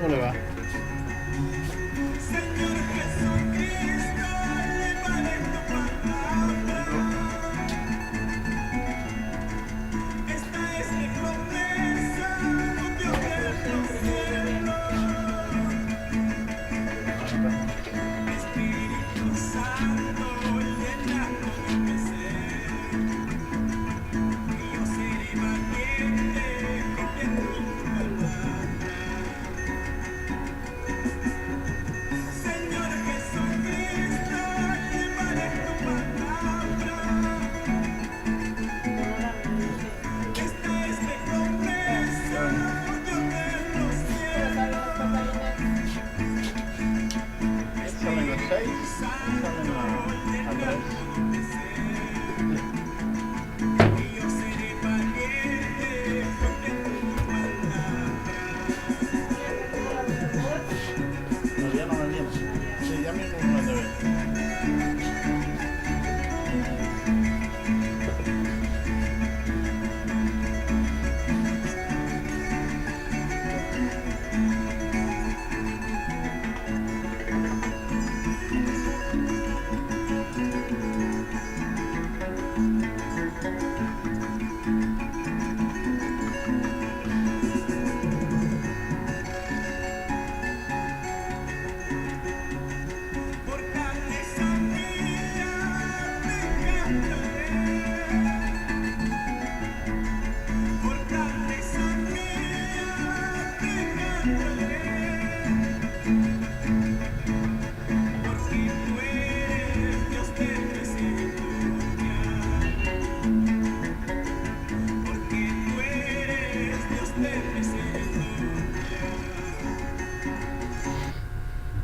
¿Cómo le va? Salen las 6, salen a 3. Todavía no me viene. Sí, ya mismo me van a ver.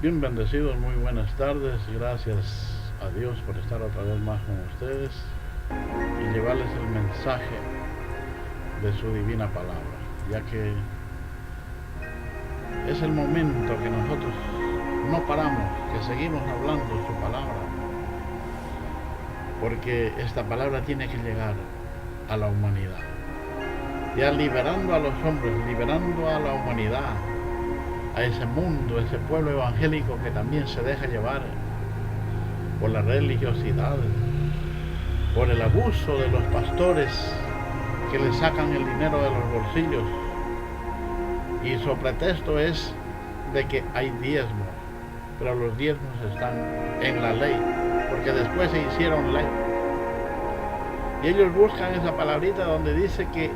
Bien bendecidos, muy buenas tardes. Gracias a Dios por estar otra vez más con ustedes y llevarles el mensaje de su divina palabra, ya que es el momento que nosotros no paramos, que seguimos hablando su palabra, porque esta palabra tiene que llegar a la humanidad, ya liberando a los hombres, liberando a la humanidad, a ese mundo, ese pueblo evangélico que también se deja llevar por la religiosidad, por el abuso de los pastores que le sacan el dinero de los bolsillos, y su pretexto es de que hay diezmos, pero los diezmos están en la ley, porque después se hicieron ley, y ellos buscan esa palabrita donde dice que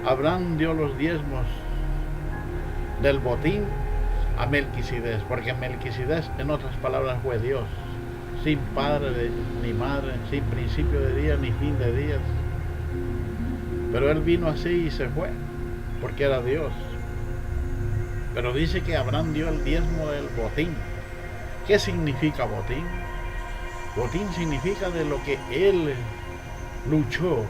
Abraham dio los diezmos del botín a Melquisedec, porque Melquisedec, en otras palabras, fue Dios, sin padre ni madre, sin principio de días ni fin de días, pero él vino así y se fue, porque era Dios. Pero dice que Abraham dio el diezmo del botín. ¿Qué significa botín? Botín significa de lo que él luchó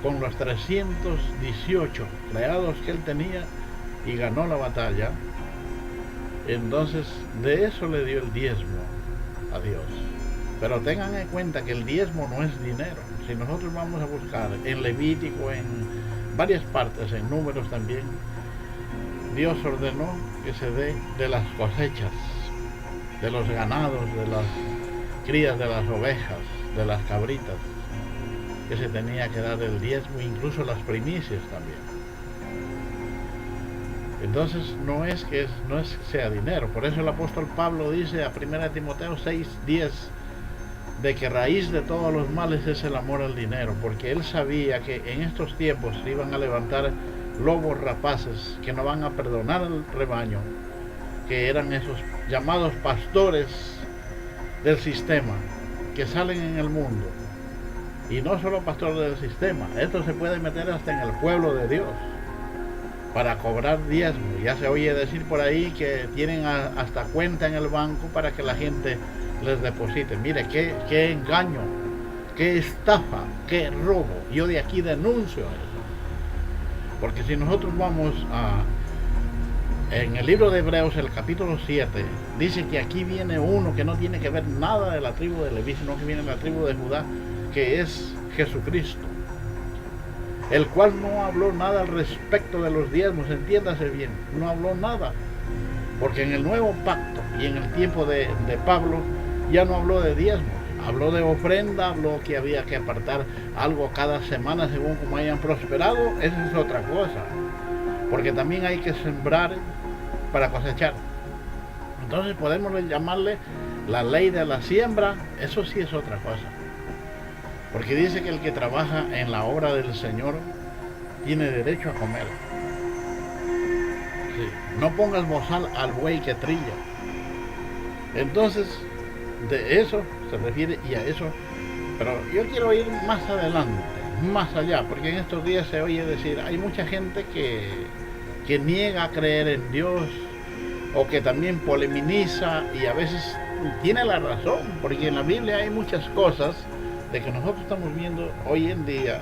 con los 318 criados que él tenía y ganó la batalla. Entonces de eso le dio el diezmo a Dios. Pero tengan en cuenta que el diezmo no es dinero. Si nosotros vamos a buscar en Levítico, en varias partes, en Números también, Dios ordenó que se dé de las cosechas, de los ganados, de las crías de las ovejas, de las cabritas, que se tenía que dar el diezmo, incluso las primicias también. Entonces no es que sea dinero. Por eso el apóstol Pablo dice a 1 Timoteo 6:10 de que raíz de todos los males es el amor al dinero, porque él sabía que en estos tiempos se iban a levantar lobos rapaces que no van a perdonar al rebaño, que eran esos llamados pastores del sistema que salen en el mundo. Y no solo pastores del sistema, esto se puede meter hasta en el pueblo de Dios para cobrar diezmo. Ya se oye decir por ahí que tienen hasta cuenta en el banco para que la gente les deposite. Mire, qué engaño, qué estafa, qué robo. Yo de aquí denuncio eso. Porque si nosotros vamos en el libro de Hebreos, el capítulo 7, dice que aquí viene uno que no tiene que ver nada de la tribu de Leví, sino que viene de la tribu de Judá, que es Jesucristo, el cual no habló nada al respecto de los diezmos, entiéndase bien, no habló nada. Porque en el nuevo pacto y en el tiempo de Pablo ya no habló de diezmos, habló de ofrenda, habló que había que apartar algo cada semana según como hayan prosperado. Esa es otra cosa, porque también hay que sembrar para cosechar. Entonces podemos llamarle la ley de la siembra. Eso sí es otra cosa, porque dice que el que trabaja en la obra del Señor tiene derecho a comer. Sí. No pongas bozal al buey que trilla. Entonces, de eso se refiere y a eso. Pero yo quiero ir más adelante, más allá, porque en estos días se oye decir, hay mucha gente que niega creer en Dios, o que también polemiza, y a veces tiene la razón, porque en la Biblia hay muchas cosas de que nosotros estamos viendo hoy en día,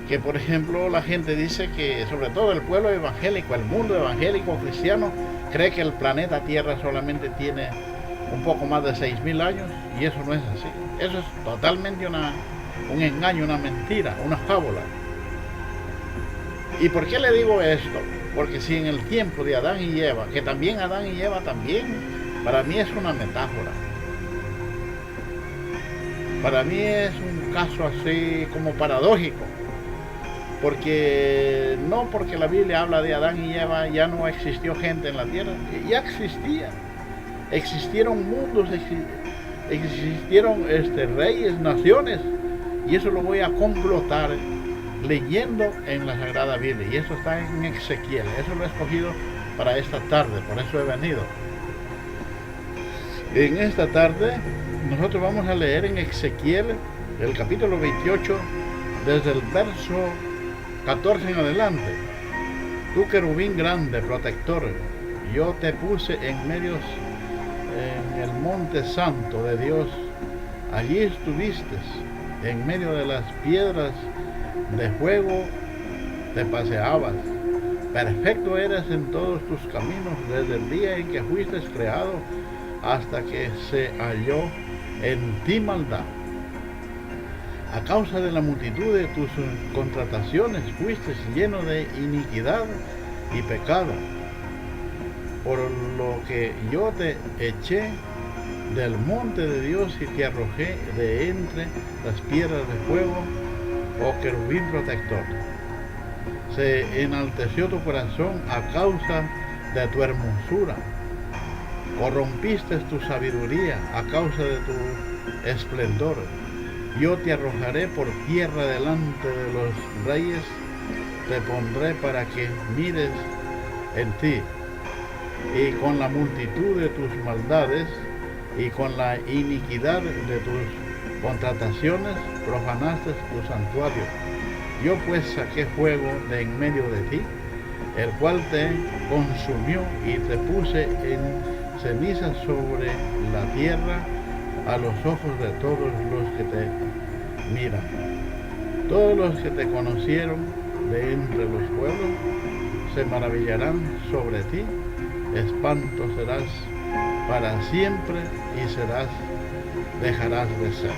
que por ejemplo la gente dice que, sobre todo el pueblo evangélico, el mundo evangélico cristiano, cree que el planeta Tierra solamente tiene un poco más de 6.000 años, y eso no es así. Eso es totalmente un engaño, una mentira, una fábula. ¿Y por qué le digo esto? Porque si en el tiempo de Adán y Eva, que también Adán y Eva también, para mí es una metáfora. Para mí es un caso así como paradójico. Porque no porque la Biblia habla de Adán y Eva ya no existió gente en la tierra, ya existía. Existieron mundos, existieron reyes, naciones, y eso lo voy a complotar leyendo en la Sagrada Biblia, y eso está en Ezequiel. Eso lo he escogido para esta tarde, por eso he venido. En esta tarde nosotros vamos a leer en Ezequiel el capítulo 28 desde el verso 14 en adelante. Tú, querubín grande, protector, yo te puse en medio en el monte santo de Dios. Allí estuviste, en medio de las piedras de fuego te paseabas. Perfecto eres en todos tus caminos desde el día en que fuiste creado hasta que se halló en ti maldad. A causa de la multitud de tus contrataciones fuiste lleno de iniquidad y pecado, por lo que yo te eché del monte de Dios y te arrojé de entre las piedras de fuego, oh querubín protector. Se enalteció tu corazón a causa de tu hermosura, corrompiste tu sabiduría a causa de tu esplendor. Yo te arrojaré por tierra delante de los reyes, te pondré para que mires en ti, y con la multitud de tus maldades y con la iniquidad de tus contrataciones profanaste tu santuario. Yo pues saqué fuego de en medio de ti, el cual te consumió, y te puse en ceniza sobre la tierra a los ojos de todos los que te miran. Todos los que te conocieron de entre los pueblos se maravillarán sobre ti. Espanto serás para siempre y dejarás de ser.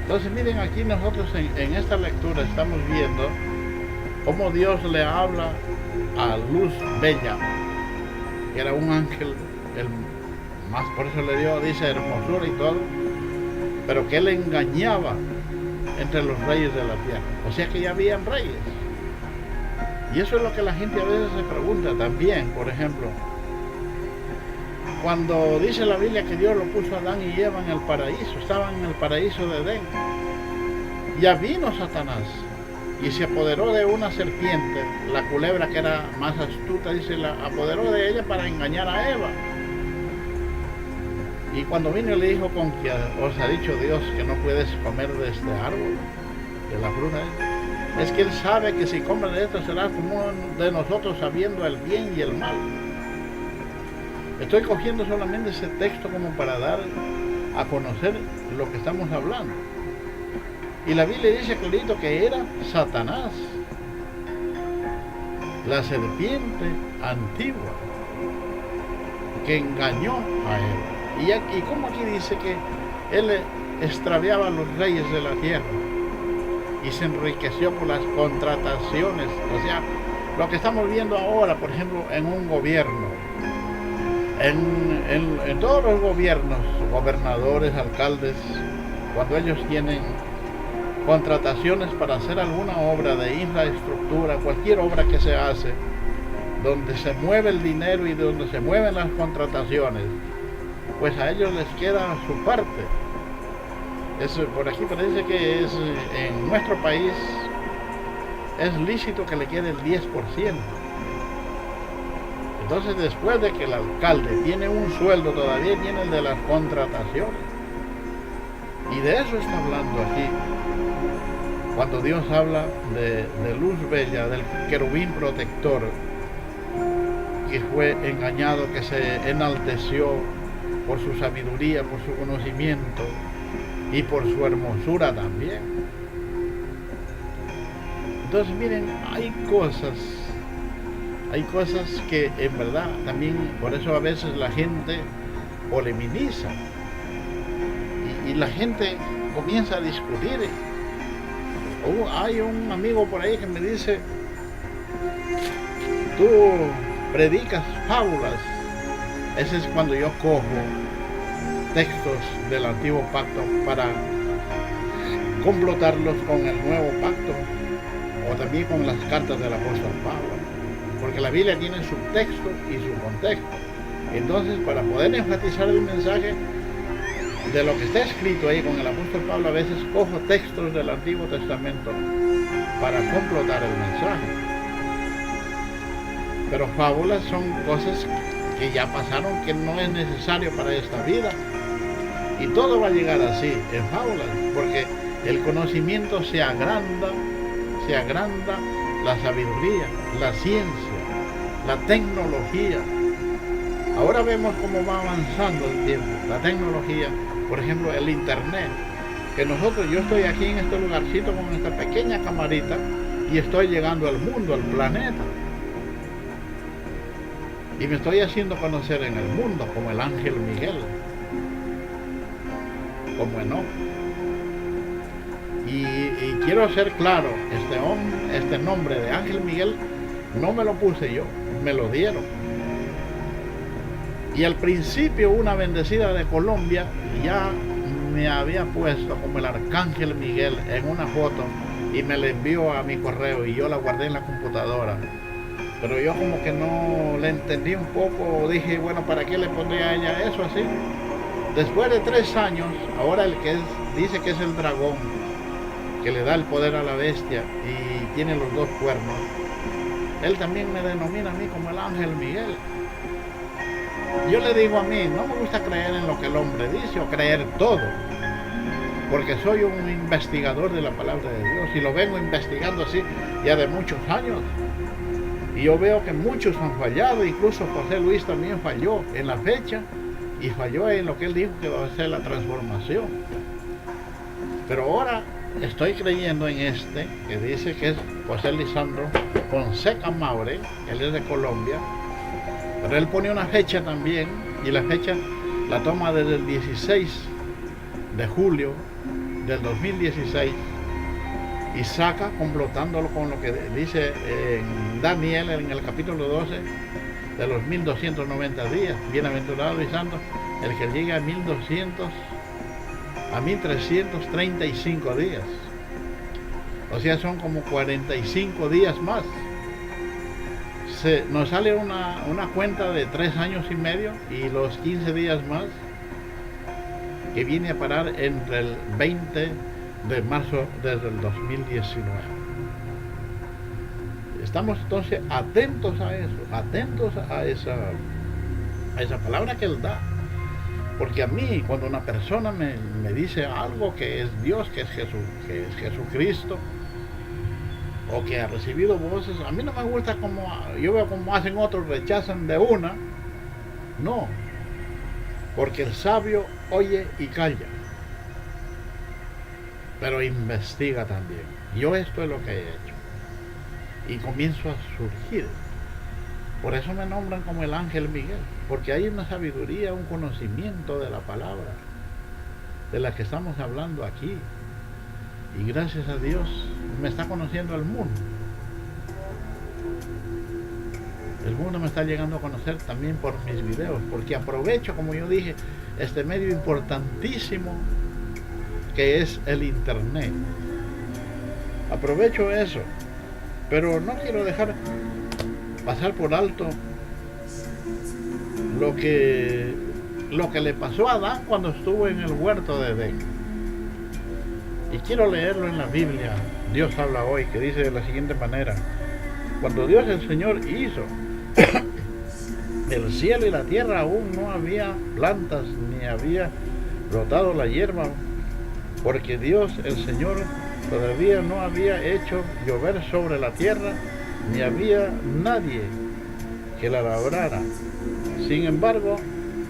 Entonces miren, aquí nosotros en esta lectura estamos viendo cómo Dios le habla a Luz Bella, que era un ángel, más por eso le dio, dice, hermosura y todo, pero que él engañaba entre los reyes de la tierra. O sea que ya habían reyes. Y eso es lo que la gente a veces se pregunta también. Por ejemplo, cuando dice la Biblia que Dios lo puso a Adán y Eva en el paraíso, estaban en el paraíso de Edén, ya vino Satanás y se apoderó de una serpiente, la culebra, que era más astuta, dice, la apoderó de ella para engañar a Eva. Y cuando vino y le dijo, con que os ha dicho Dios que no puedes comer de este árbol, de la fruta, es que él sabe que si comes de esto serás como de nosotros, sabiendo el bien y el mal. Estoy cogiendo solamente ese texto como para dar a conocer lo que estamos hablando. Y la Biblia dice clarito que era Satanás, la serpiente antigua, que engañó a Eva. Y como aquí dice que él extraviaba a los reyes de la tierra y se enriqueció por las contrataciones, o sea, Lo que estamos viendo ahora, por ejemplo, en un gobierno, en todos los gobiernos, gobernadores, alcaldes, cuando ellos tienen contrataciones para hacer alguna obra de infraestructura, cualquier obra que se hace, donde se mueve el dinero y donde se mueven las contrataciones, pues a ellos les queda su parte. Por aquí parece que en nuestro país es lícito que le quede el 10%. Entonces, después de que el alcalde tiene un sueldo, todavía tiene el de las contrataciones. Y de eso está hablando aquí. Cuando Dios habla de luz bella, del querubín protector, que fue engañado, que se enalteció por su sabiduría, por su conocimiento y por su hermosura también. Entonces, miren, hay cosas que en verdad también, por eso a veces la gente polemiza y la gente comienza a discutir. Hay un amigo por ahí que me dice: tú predicas fábulas. Ese es cuando yo cojo textos del antiguo pacto para complotarlos con el nuevo pacto, o también con las cartas del apóstol Pablo, porque la Biblia tiene su texto y su contexto. Entonces, para poder enfatizar el mensaje de lo que está escrito ahí con el apóstol Pablo, a veces cojo textos del Antiguo Testamento para complotar el mensaje. Pero fábulas son cosas que ya pasaron, que no es necesario para esta vida, y todo va a llegar así, en fábulas, porque el conocimiento se agranda, la sabiduría, la ciencia, la tecnología. Ahora vemos cómo va avanzando el tiempo, la tecnología, por ejemplo, el internet, que yo estoy aquí en este lugarcito con esta pequeña camarita y estoy llegando al mundo, al planeta. Y me estoy haciendo conocer en el mundo como el ángel Miguel, como Enoc. Y quiero ser claro, este nombre de ángel Miguel no me lo puse yo, me lo dieron. Y al principio una bendecida de Colombia ya me había puesto como el arcángel Miguel en una foto y me la envió a mi correo y yo la guardé en la computadora. Pero yo como que no le entendí un poco, dije, bueno, ¿para qué le pondría a ella eso así? Después de 3 años, ahora el que dice que es el dragón, que le da el poder a la bestia y tiene los 2 cuernos, él también me denomina a mí como el ángel Miguel. Yo le digo a mí, no me gusta creer en lo que el hombre dice o creer todo, porque soy un investigador de la palabra de Dios y lo vengo investigando así ya de muchos años. Y yo veo que muchos han fallado, incluso José Luis también falló en la fecha y falló en lo que él dijo que va a ser la transformación. Pero ahora estoy creyendo en que dice que es José Lisandro Fonseca Maure, él es de Colombia, pero él pone una fecha también, y la fecha la toma desde el 16 de julio del 2016 y saca complotándolo con lo que dice en Daniel en el capítulo 12 de los 1290 días. Bienaventurado y santo el que llega a 1335 días. O sea, son como 45 días más. Nos sale una cuenta de 3 años y medio y los 15 días más, que viene a parar entre el 20 de marzo desde el 2019. Estamos entonces atentos a eso, atentos a esa palabra que él da. Porque a mí, cuando una persona me dice algo que es Dios, que es Jesucristo, o que ha recibido voces, a mí no me gusta como yo veo como hacen otros, rechazan de una. No, porque el sabio oye y calla, pero investiga también. Yo esto es lo que he hecho y comienzo a surgir. Por eso me nombran como el ángel Miguel, porque hay una sabiduría, un conocimiento de la palabra de la que estamos hablando aquí, y gracias a Dios me está conociendo el mundo. El mundo me está llegando a conocer también por mis videos, porque aprovecho, como yo dije, este medio importantísimo que es el internet. Aprovecho eso, pero no quiero dejar pasar por alto lo que le pasó a Adán cuando estuvo en el huerto de Edén. Y quiero leerlo en la Biblia. Dios habla hoy, que dice de la siguiente manera: cuando Dios el Señor hizo el cielo y la tierra, aún no había plantas ni había brotado la hierba, porque Dios el Señor todavía no había hecho llover sobre la tierra, ni había nadie que la labrara. Sin embargo,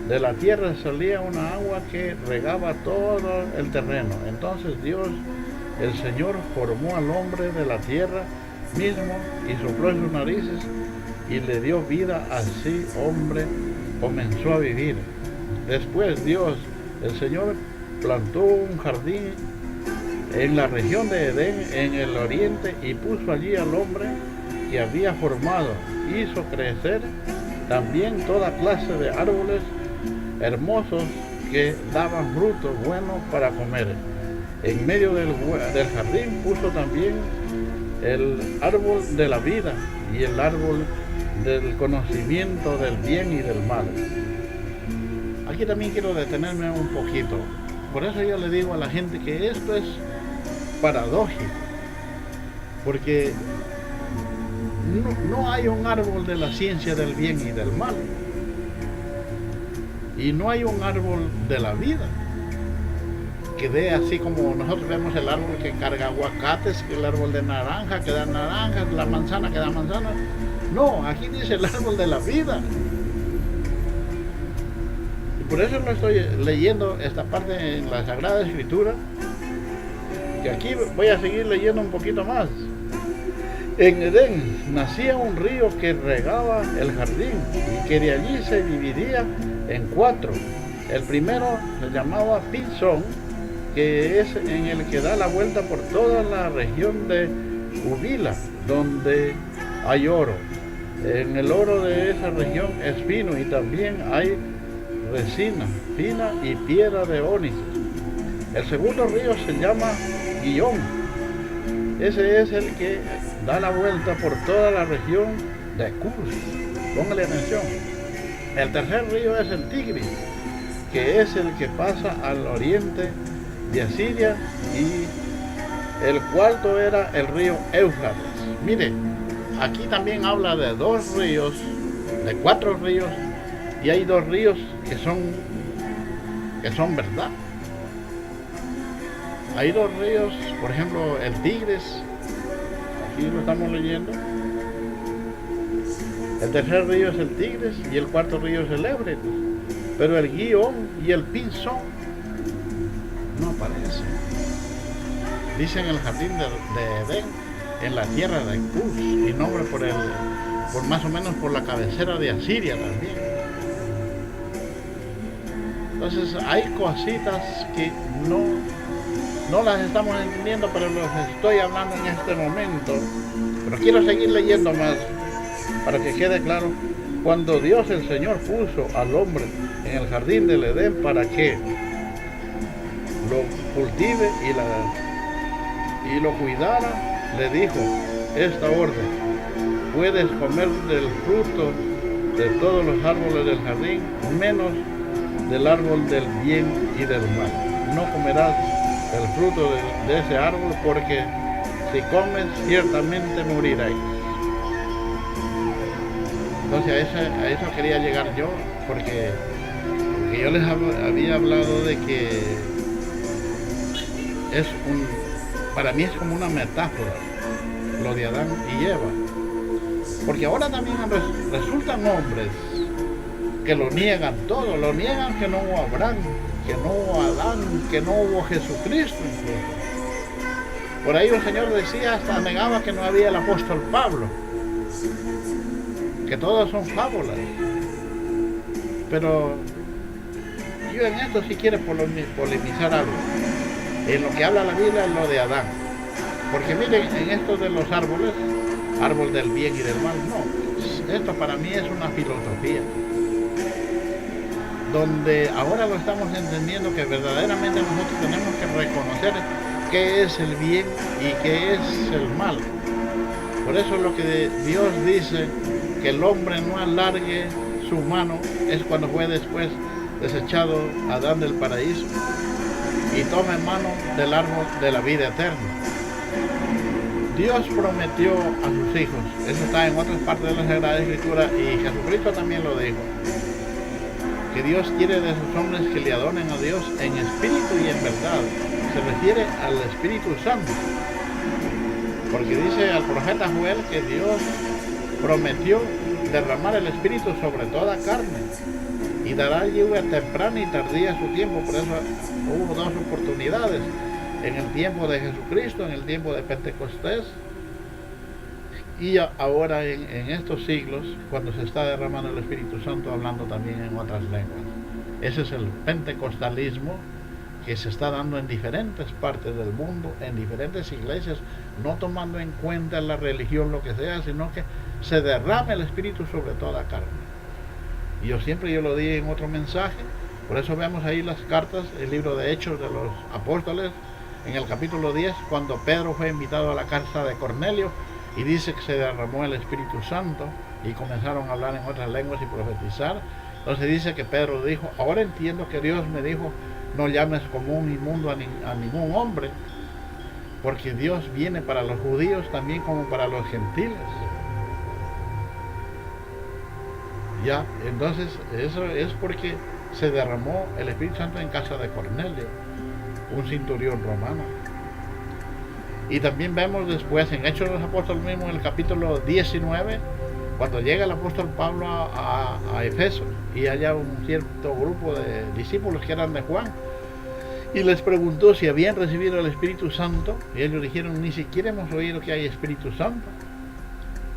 de la tierra salía una agua que regaba todo el terreno. Entonces Dios el Señor formó al hombre de la tierra mismo y sopló en sus narices y le dio vida. Así hombre comenzó a vivir. Después Dios el Señor plantó un jardín en la región de Edén, en el oriente, y puso allí al hombre que había formado. Hizo crecer también toda clase de árboles hermosos que daban fruto bueno para comer. En medio del jardín puso también el árbol de la vida y el árbol del conocimiento del bien y del mal. Aquí también quiero detenerme un poquito. Por eso yo le digo a la gente que esto es paradójico, porque no hay un árbol de la ciencia del bien y del mal, y no hay un árbol de la vida que dé, así como nosotros vemos el árbol que carga aguacates, el árbol de naranja que da naranjas, la manzana que da manzanas. No, aquí dice el árbol de la vida. Y por eso lo estoy leyendo esta parte en la Sagrada Escritura, que aquí voy a seguir leyendo un poquito más. En Edén nacía un río que regaba el jardín y que de allí se dividía en 4. El primero se llamaba Pisón, que es en el que da la vuelta por toda la región de Uvila, donde hay oro. En el oro de esa región es fino, y también hay resina fina y piedra de ónice. El segundo río se llama Gihón. Ese es el que da la vuelta por toda la región de Cus. Póngale atención. El tercer río es el Tigris, que es el que pasa al oriente de Asiria, y el cuarto era el río Éufrates. Mire, aquí también habla de 2 ríos, de 4 ríos, y hay 2 ríos que son verdad. Hay 2 ríos, por ejemplo, el Tigris, aquí lo estamos leyendo. El tercer río es el Tigris y el cuarto río es el Éufrates. Pero el Gihón y el Pisón no aparecen. Dice en el jardín de Edén, en la tierra de Cus, y nombre por más o menos por la cabecera de Asiria también. Entonces hay cositas que no las estamos entendiendo, pero los estoy hablando en este momento. Pero quiero seguir leyendo más para que quede claro. Cuando Dios el Señor puso al hombre en el jardín del Edén para que lo cultive y lo cuidara, le dijo esta orden: puedes comer del fruto de todos los árboles del jardín, menos del árbol del bien y del mal. No comerás el fruto de ese árbol, porque si comes ciertamente moriréis. Entonces a eso quería llegar yo, porque yo les había hablado de que para mí es como una metáfora lo de Adán y Eva, porque ahora también resultan hombres que lo niegan todo, lo niegan que no hubo Abraham, que no hubo Adán, que no hubo Jesucristo incluso. Por ahí el Señor decía, hasta negaba que no había el apóstol Pablo, que todas son fábulas. Pero yo en esto sí quiero polemizar algo. En lo que habla la Biblia es lo de Adán. Porque miren, en esto de los árboles, árbol del bien y del mal, no. esto para mí es una filosofía, donde ahora lo estamos entendiendo que verdaderamente nosotros tenemos que reconocer qué es el bien y qué es el mal. Por eso lo que Dios dice, que el hombre no alargue su mano, es cuando fue después desechado Adán del paraíso y tome mano del árbol de la vida eterna. Dios prometió a sus hijos, eso está en otras partes de la Sagrada Escritura y Jesucristo también lo dijo, que Dios quiere de sus hombres que le adoren a Dios en espíritu y en verdad. Se refiere al Espíritu Santo, porque dice al profeta Joel que Dios prometió derramar el Espíritu sobre toda carne y dará lluvia temprana y tardía a su tiempo. Por eso hubo dos oportunidades, en el tiempo de Jesucristo, en el tiempo de Pentecostés y ahora en estos siglos, cuando se está derramando el Espíritu Santo, hablando también en otras lenguas. Ese es el pentecostalismo que se está dando en diferentes partes del mundo, en diferentes iglesias, no tomando en cuenta la religión, lo que sea, sino que se derrame el Espíritu sobre toda carne. Y yo lo dije en otro mensaje, por eso vemos ahí las cartas, el libro de Hechos de los Apóstoles, en el capítulo 10, cuando Pedro fue invitado a la casa de Cornelio, y dice que se derramó el Espíritu Santo, y comenzaron a hablar en otras lenguas y profetizar. Entonces dice que Pedro dijo, ahora entiendo que Dios me dijo, no llames como un inmundo a ningún hombre, porque Dios viene para los judíos también como para los gentiles. Ya, entonces eso es porque se derramó el Espíritu Santo en casa de Cornelio, un centurión romano. Y también vemos después en Hechos de los Apóstoles mismo, en el capítulo 19, cuando llega el apóstol Pablo a Efeso, y haya un cierto grupo de discípulos que eran de Juan, y les preguntó si habían recibido el Espíritu Santo, y ellos dijeron, ni siquiera hemos oído que hay Espíritu Santo.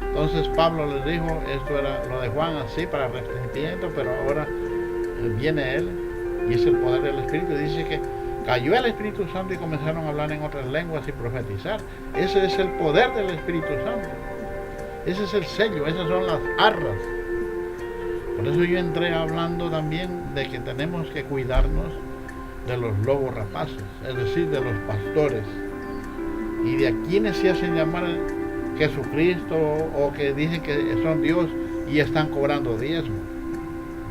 Entonces Pablo les dijo, esto era lo de Juan así para arrepentimiento, pero ahora viene él, y es el poder del Espíritu. Dice que cayó el Espíritu Santo y comenzaron a hablar en otras lenguas y profetizar. Ese es el poder del Espíritu Santo. Ese es el sello, esas son las arras. Por eso yo entré hablando también de que tenemos que cuidarnos de los lobos rapaces, es decir, de los pastores, y de a quienes se hacen llamar Jesucristo o que dicen que son Dios y están cobrando diezmo.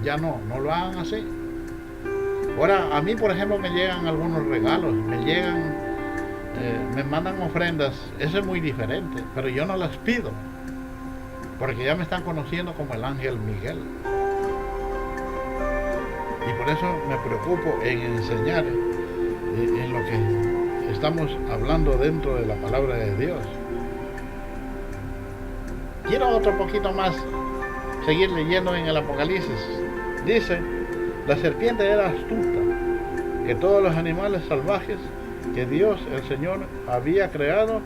Ya no lo hagan así. Ahora, a mí, por ejemplo, me llegan algunos regalos, me mandan ofrendas, eso es muy diferente, pero yo no las pido, porque ya me están conociendo como el ángel Miguel. Y por eso me preocupo en enseñar en lo que estamos hablando dentro de la palabra de Dios. Quiero otro poquito más seguir leyendo en el Apocalipsis. Dice, la serpiente era astuta que todos los animales salvajes que Dios, el Señor, había creado,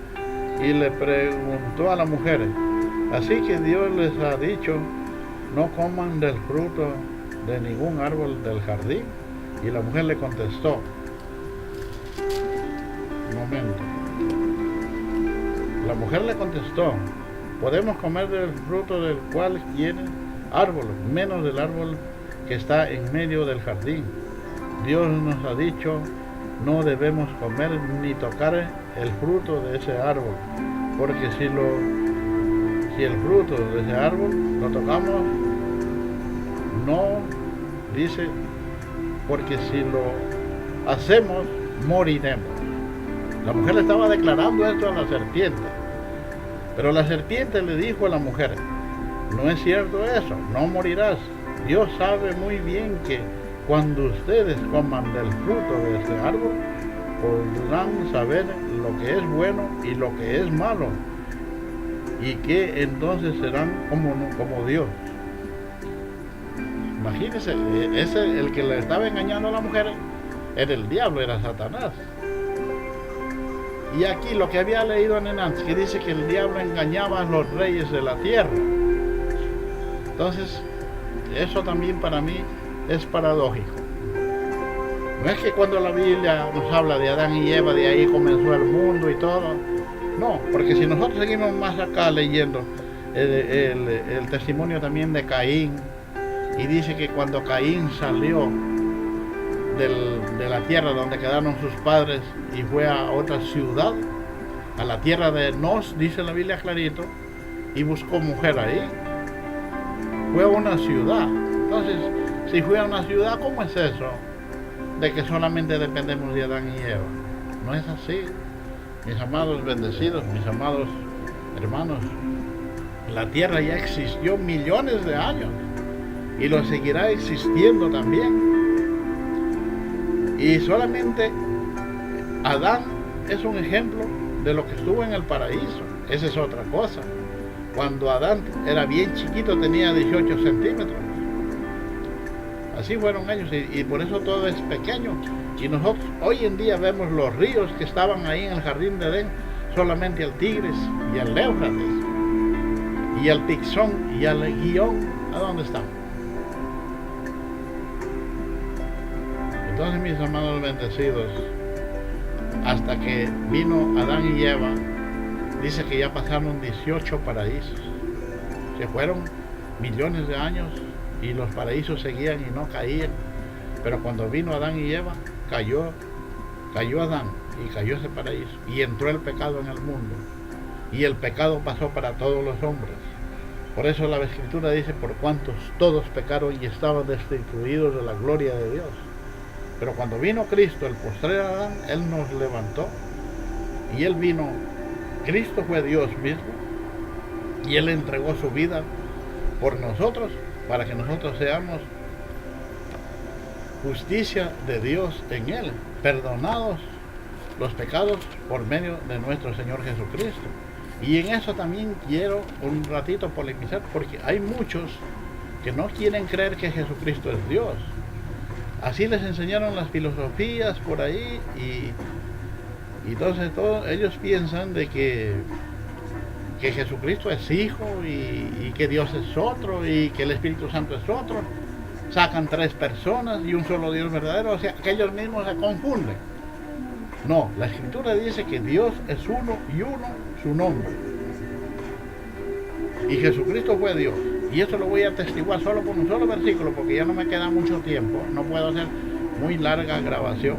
y le preguntó a la mujer, así que Dios les ha dicho, no coman del fruto de ningún árbol del jardín. Y la mujer le contestó, un momento, la mujer le contestó, podemos comer del fruto del cual quieren árbol, menos del árbol que está en medio del jardín. Dios nos ha dicho, no debemos comer ni tocar el fruto de ese árbol, porque si el fruto de ese árbol lo tocamos, no, dice, porque si lo hacemos, moriremos. La mujer le estaba declarando esto a la serpiente, pero la serpiente le dijo a la mujer, no es cierto eso, no morirás. Dios sabe muy bien que cuando ustedes coman del fruto de este árbol, podrán saber lo que es bueno y lo que es malo, y que entonces serán como Dios. Imagínense, el que le estaba engañando a la mujer era el diablo, era Satanás. Y aquí lo que había leído en Enantes, que dice que el diablo engañaba a los reyes de la tierra. Entonces, eso también para mí es paradójico. No es que cuando la Biblia nos habla de Adán y Eva, de ahí comenzó el mundo y todo. No, porque si nosotros seguimos más acá leyendo, el testimonio también de Caín, y dice que cuando Caín salió de la tierra donde quedaron sus padres y fue a otra ciudad, a la tierra de Nos, dice la Biblia clarito, y buscó mujer ahí. Fue a una ciudad. Entonces, si fue a una ciudad, ¿cómo es eso de que solamente dependemos de Adán y Eva? No es así, mis amados bendecidos, mis amados hermanos. La tierra ya existió millones de años y lo seguirá existiendo también. Y solamente Adán es un ejemplo de lo que estuvo en el paraíso. Esa es otra cosa. Cuando Adán era bien chiquito tenía 18 centímetros. Así fueron ellos, y por eso todo es pequeño. Y nosotros hoy en día vemos los ríos que estaban ahí en el jardín de Edén, solamente el Tigris y el Éufrates y el Pixón y el Guión. ¿A dónde están? Entonces, mis hermanos bendecidos, hasta que vino Adán y Eva, dice que ya pasaron 18 paraísos. Se fueron millones de años y los paraísos seguían y no caían. Pero cuando vino Adán y Eva, cayó Adán y cayó ese paraíso. Y entró el pecado en el mundo. Y el pecado pasó para todos los hombres. Por eso la Escritura dice, por cuantos todos pecaron y estaban destituidos de la gloria de Dios. Pero cuando vino Cristo, el postrer Adán, Él nos levantó. Y Él vino, Cristo fue Dios mismo. Y Él entregó su vida por nosotros, para que nosotros seamos justicia de Dios en Él, perdonados los pecados por medio de nuestro Señor Jesucristo. Y en eso también quiero un ratito polemizar, porque hay muchos que no quieren creer que Jesucristo es Dios. Así les enseñaron las filosofías por ahí, y entonces ellos piensan de que Jesucristo es hijo y que Dios es otro y que el Espíritu Santo es otro. Sacan 3 personas y un solo Dios verdadero, o sea, que ellos mismos se confunden. No, la Escritura dice que Dios es uno y uno su nombre. Y Jesucristo fue Dios. Y esto lo voy a atestiguar solo con un solo versículo, porque ya no me queda mucho tiempo, no puedo hacer muy larga grabación.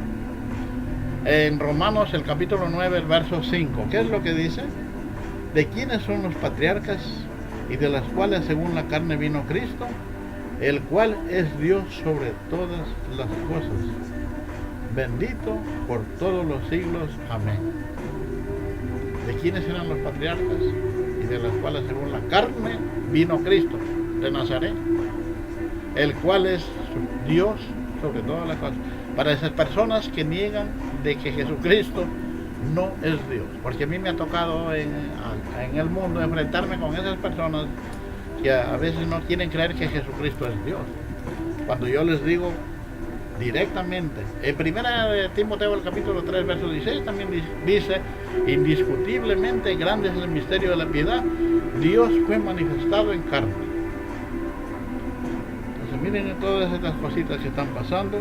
En Romanos, el capítulo 9, el verso 5, ¿qué es lo que dice? ¿De quiénes son los patriarcas y de las cuales según la carne vino Cristo, el cual es Dios sobre todas las cosas, bendito por todos los siglos? Amén. ¿De quiénes eran los patriarcas y de las cuales según la carne vino Cristo de Nazaret, el cual es Dios sobre todas las cosas? Para esas personas que niegan de que Jesucristo no es Dios, porque a mí me ha tocado en el mundo enfrentarme con esas personas que a veces no quieren creer que Jesucristo es Dios, cuando yo les digo directamente, en primera de Timoteo, el capítulo 3, verso 16, también dice, indiscutiblemente grande es el misterio de la piedad, Dios fue manifestado en carne. Entonces miren todas estas cositas que están pasando,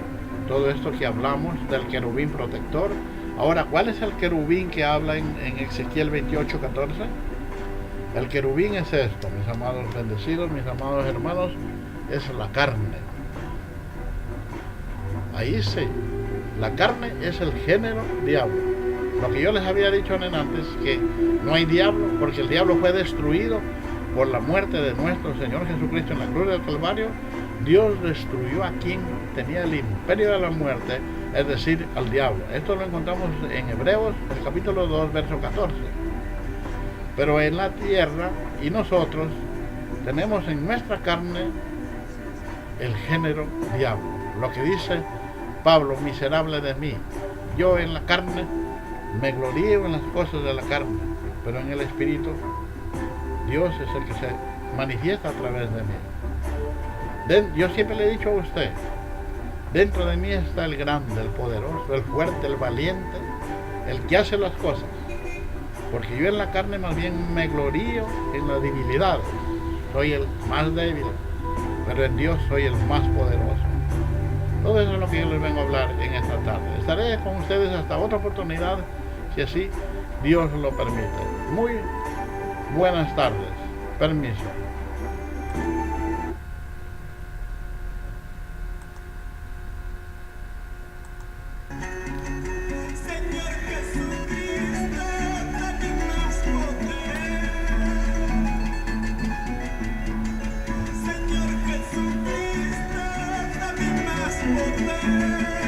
todo esto que hablamos del querubín protector. Ahora, ¿cuál es el querubín que habla en Ezequiel 28, 14? El querubín es esto, mis amados bendecidos, mis amados hermanos, es la carne. Ahí sí, la carne es el género diablo. Lo que yo les había dicho antes, que no hay diablo, porque el diablo fue destruido por la muerte de nuestro Señor Jesucristo en la cruz del Calvario. Dios destruyó a quien tenía el imperio de la muerte, es decir, al diablo. Esto lo encontramos en Hebreos, el capítulo 2, verso 14. Pero en la tierra, y nosotros, tenemos en nuestra carne el género diablo. Lo que dice Pablo, miserable de mí, yo en la carne me glorío en las cosas de la carne, pero en el Espíritu Dios es el que se manifiesta a través de mí. Yo siempre le he dicho a usted, dentro de mí está el grande, el poderoso, el fuerte, el valiente, el que hace las cosas, porque yo en la carne más bien me glorío en las debilidades, soy el más débil, pero en Dios soy el más poderoso. Todo eso es lo que yo les vengo a hablar en esta tarde. Estaré con ustedes hasta otra oportunidad, si así Dios lo permite. Muy buenas tardes. Permiso. Señor Jesucristo, dame más poder. Señor Jesucristo, dame más poder.